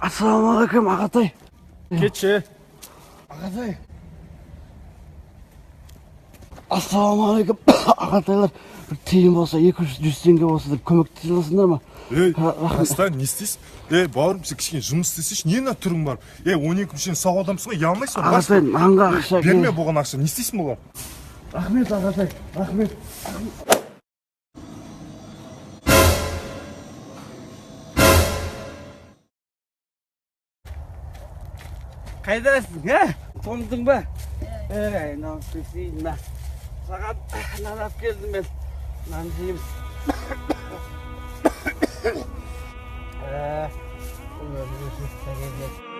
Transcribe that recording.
Ассалаумағалейкум, ағатай. Кетші. Ағатай. Ассалаумағалейкум, ағатайлар. Bir тиын болса, 200 теңге болса деп көмектесе аласыңдар ма? Растан, не істейсің? Бауырым, сен кішкене жұмыс істесейші, не түрің бар? 12 мүшен сау адамсың ғой, ұялмайсың ғой? Ағатай, маңға ақша. Берме болған ақша, не істейсің болар? Рахмет, ағатай, рахмет. Қайдасың, тоңдың ба? Нан сөйтейін ба? Саған нан алып келдім мен. Нан жейміз. Бұл өзі